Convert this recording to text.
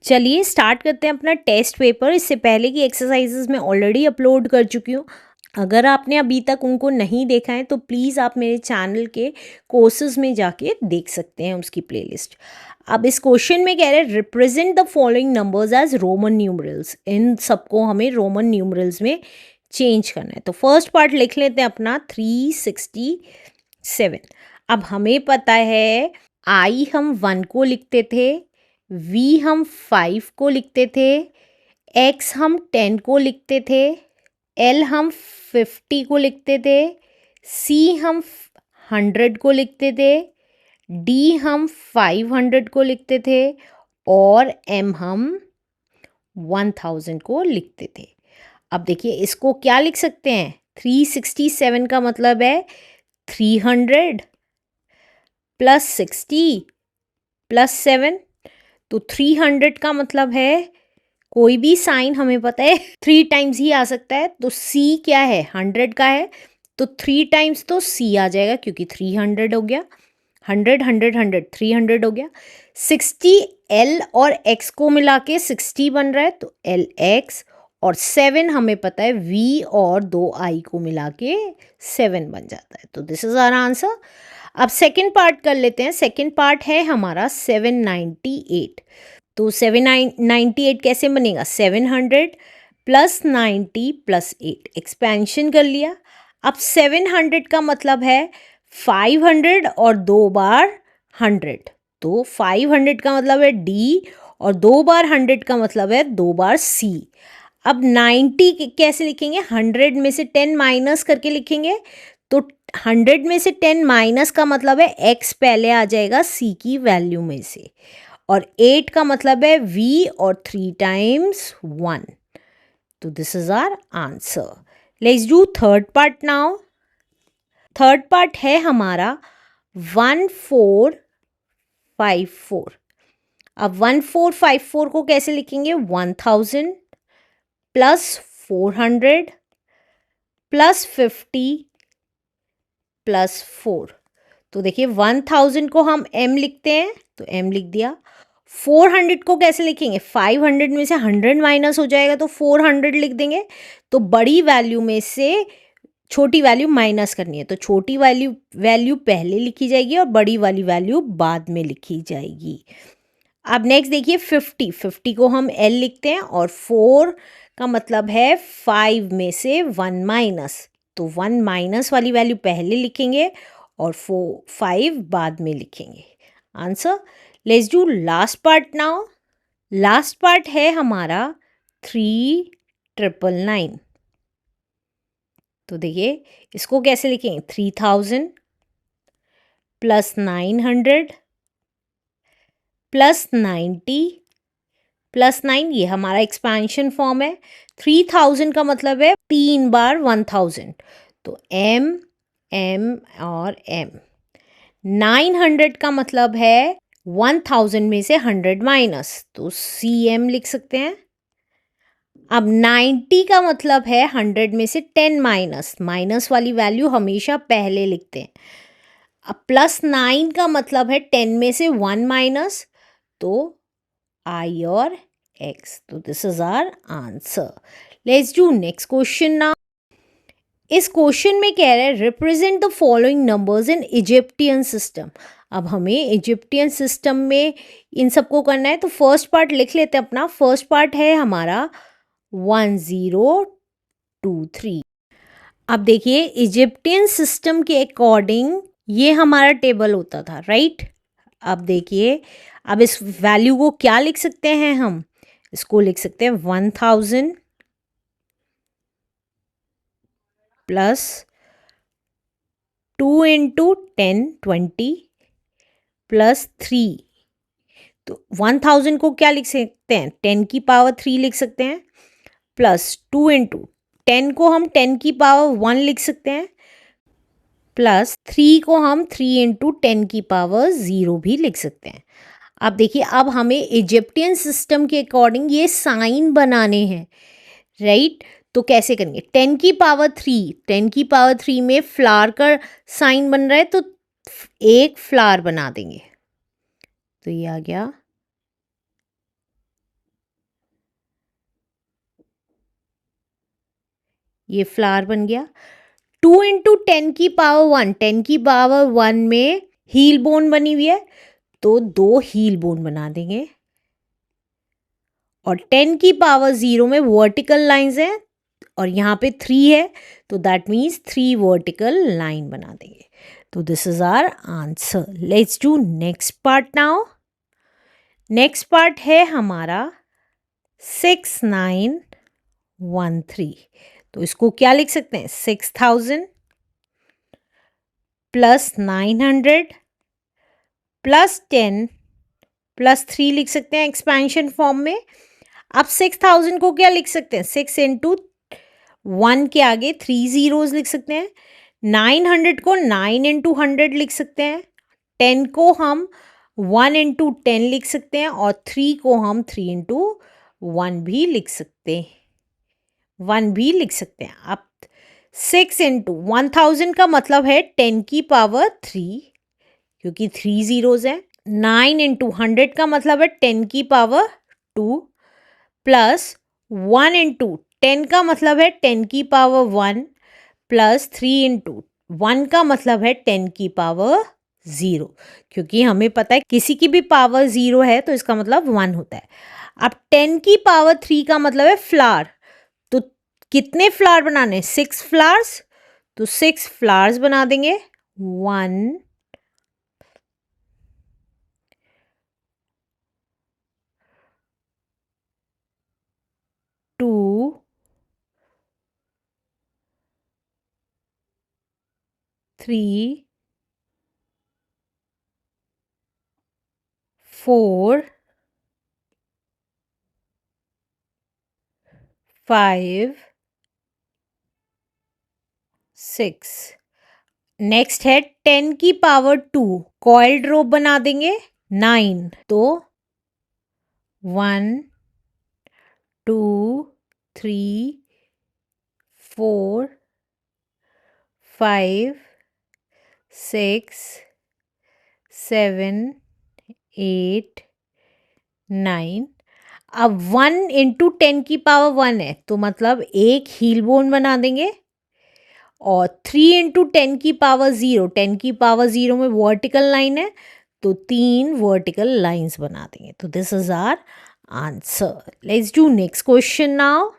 चलिए स्टार्ट करते हैं अपना टेस्ट पेपर। इससे पहले की एक्सरसाइजेस मैं ऑलरेडी अपलोड कर चुकी हूँ। अगर आपने अभी तक उनको नहीं देखा है तो प्लीज़ आप मेरे चैनल के कोर्सेज में जाके देख सकते हैं उसकी प्लेलिस्ट। अब इस क्वेश्चन में कह रहे हैं represent the following numbers as Roman numerals. इन सबको हमें रोमन न्यूमरल्स में चेंज करना है। तो फर्स्ट पार्ट लिख लेते हैं अपना 367। अब हमें पता है आई हम 1 को लिखते थे, वी हम 5 को लिखते थे, एक्स हम 10 को लिखते थे, एल हम 50 को लिखते थे, सी हम 100 को लिखते थे, डी हम 500 को लिखते थे और एम हम 1000 को लिखते थे। अब देखिए इसको क्या लिख सकते हैं, 367 का मतलब है 300 प्लस 60 प्लस 7। तो 300 का मतलब है कोई भी साइन हमें पता है 3 टाइम्स ही आ सकता है। तो सी क्या है, 100 का है तो 3 टाइम्स तो सी आ जाएगा क्योंकि 300 हो गया। 100 100 100 300 हो गया। 60 एल और एक्स को मिला के 60 बन रहा है तो एल एक्स, और 7 हमें पता है वी और 2 आई को मिला के 7 बन जाता है। तो दिस इज आवर आंसर। अब सेकंड पार्ट कर लेते हैं। सेकंड पार्ट है हमारा 798। तो 798 कैसे बनेगा, 700 प्लस 90 प्लस 8, एक्सपेंशन कर लिया। अब 700 का मतलब है 500 और 2 बार 100, तो 500 का मतलब है डी और 2 बार 100 का मतलब है 2 बार सी। अब 90 कैसे लिखेंगे, 100 में से 10 माइनस करके लिखेंगे। तो 100 में से 10 माइनस का मतलब है x पहले आ जाएगा c की वैल्यू में से, और 8 का मतलब है v और 3 टाइम्स 1। तो this is our answer. Let's do third part now. Third part है हमारा 1454। अब 1454 को कैसे लिखेंगे, 1000 प्लस 400 प्लस 50 प्लस 4। तो देखिए 1000 को हम m लिखते हैं तो m लिख दिया। 400 को कैसे लिखेंगे, 500 में से 100 माइनस हो जाएगा तो 400 लिख देंगे। तो बड़ी वैल्यू में से छोटी वैल्यू माइनस करनी है तो छोटी वैल्यू पहले लिखी जाएगी और बड़ी वाली वैल्यू बाद में लिखी जाएगी। अब नेक्स्ट देखिए 50 को हम l लिखते हैं और 4 का मतलब है 5 में से 1 माइनस, तो 1 माइनस वाली वैल्यू पहले लिखेंगे और 5 बाद में लिखेंगे। Answer. Let's do last part now. Last part है हमारा 3999। तो देखिए इसको कैसे लिखेंगे, 3000 प्लस 900 प्लस 90 प्लस 9, ये हमारा एक्सपेंशन फॉर्म है। 3000 का मतलब है 3 बार 1000, तो m m और m। 900 का मतलब है 1000 में से 100 माइनस, तो cm लिख सकते हैं। अब 90 का मतलब है 100 में से 10 माइनस, माइनस वाली वैल्यू हमेशा पहले लिखते हैं। अब प्लस 9 का मतलब है 10 में से 1 माइनस, तो I और X। तो this is our answer. Let's do next question now. इस क्वेश्चन में कह रहे हैं represent the following numbers in Egyptian system. अब हमें इजिप्टियन सिस्टम में इन सबको करना है तो फर्स्ट पार्ट लिख लेते हैं अपना। फर्स्ट पार्ट है हमारा 1023। अब देखिए इजिप्टियन सिस्टम के अकॉर्डिंग ये हमारा टेबल होता था, राइट। अब देखिए अब इस वैल्यू को क्या लिख सकते हैं हम, इसको लिख सकते हैं 1000 प्लस 2 इंटू 10 20 प्लस 3। तो 1000 को क्या लिख सकते हैं, 10 की पावर 3 लिख सकते हैं, प्लस 2 इंटू 10 को हम 10 की पावर 1 लिख सकते हैं, प्लस 3 को हम 3 इंटू 10 की पावर 0 भी लिख सकते हैं। अब देखिए अब हमें इजिप्टियन सिस्टम के अकॉर्डिंग ये साइन बनाने हैं, राइट। तो कैसे करेंगे, 10 की पावर 3, 10 की पावर 3 में फ्लावर का साइन बन रहा है तो एक फ्लावर बना देंगे, तो ये आ गया ये फ्लावर बन गया। 2 इंटू 10⁻1, 10⁻1 में हील बोन बनी हुई है, तो 2 हील बोन बना देंगे। और 10⁻0 में वर्टिकल लाइंस हैं और यहाँ पे 3 है, तो दैट मीन्स 3 वर्टिकल लाइन बना देंगे। तो this is our answer. Let's do next part now. Next part है हमारा 6913। तो इसको क्या लिख सकते हैं? 6000 प्लस 900 प्लस 10 प्लस 3 लिख सकते हैं एक्सपेंशन फॉर्म में। अब 6000 को क्या लिख सकते हैं? 6 इंटू 1 के आगे 3 जीरोज लिख सकते हैं। 900 को 9 इंटू 100 लिख सकते हैं। 10 को हम 1 इंटू 10 लिख सकते हैं और 3 को हम 3 इंटू 1 भी लिख सकते हैं, 1 भी लिख सकते हैं। अब 6 इंटू 1000 का मतलब है 10⁻3, क्योंकि 3 जीरोज हैं। 9 इंटू 100 का मतलब है 10⁻2 प्लस 1 इंटू 10 का मतलब है 10⁻1 प्लस 3 इंटू 1 का मतलब है 10⁻0, क्योंकि हमें पता है किसी की भी पावर 0 है तो इसका मतलब 1 होता है। अब 10⁻3 का मतलब है फ्लावर, तो कितने फ्लावर बनाने? 6 फ्लावर्स, तो 6 फ्लावर्स बना देंगे। 1 2 3 4 5 6। नेक्स्ट है 10⁻2, कॉइल्ड रोप बना देंगे 9, तो 1 2 3 4 5 6 7 8 9। अब 1 इंटू 10⁻1 है, तो मतलब एक हील बोन बना देंगे। और 3 इंटू 10⁻0, 10⁻0 में वर्टिकल लाइन है, तो 3 वर्टिकल लाइंस बना देंगे। तो this is our answer. Let's do next question now.